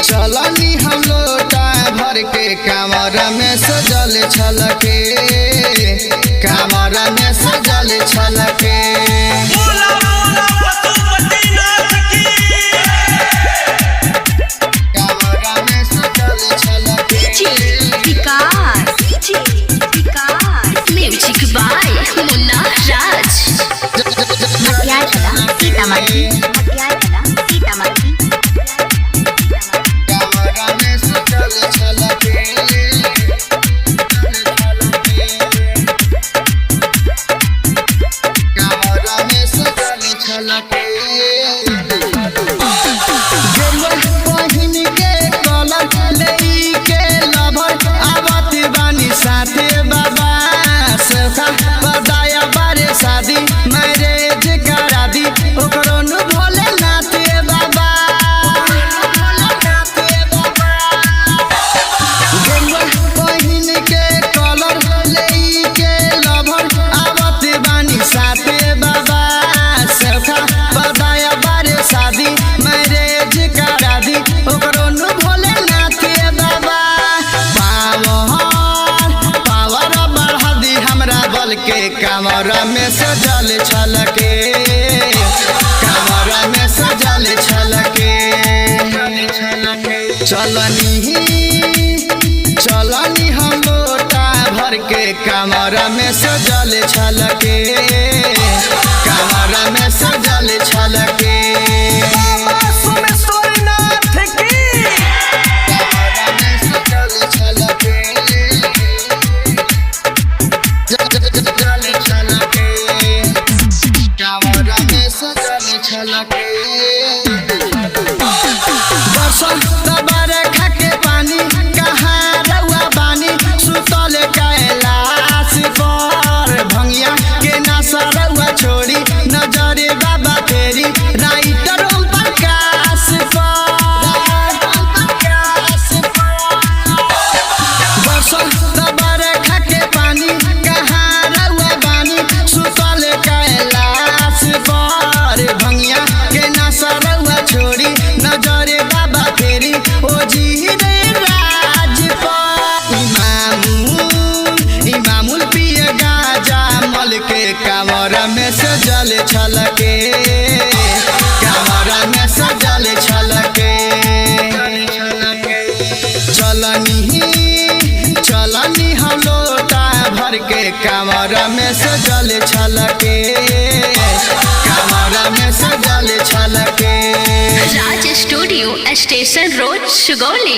चलनी हम लोटा भर के कांवरा में सजल छलके, कांवरा में सजल छलके। कांवरा में सजल छलके। म्यूजिक बाय मुन्ना राज। सीतामढ़ी। कांवरा में सजल छलके। कांवरा में सजल छलके। गेरुआ पहिन के कलर लेके लभर आवत बानी साथे बाबा सखा बदाया बारे शादी मैरिज करा दी ओकरो नु भोले नाथे बाबा। गेरुआ पहिन के कलर लेके लभर आवत बानी साथे बाबा सखा बदाया बारे शादी मैरिज करा दी ओकरो नु भोले नाथे बाबा। पावर बढ़ा दी हमरा बल के कांवरा में सजल छलके, कांवरा में सजल छलके। चलनी हम लोटा भर के कांवरा में सजल छलके, कांवरा में सजल छलके। बरखा के पानी कहाँ रउआ बानी सुतल कैलाश पर भंगिया के नशा रउआ छोड़ी नजरे बाबा फेरी राइटर ओम प्रकाश बरखा के पानी कहाँ रउआ बानी सुतल कैलाश पर भंगिया के नशा रउआ छोड़ी नजरे बाबा फेरी ओ जी रे राज इमामुल पिए गाजा मल के कांवरा में सजल छलके, कांवरा में सजल छलके। चलनी हम लोटा भर के कांवरा में सजल छलके, कांवरा में सजल छलके। राज स्टूडियो स्टेशन रोड सुगौली।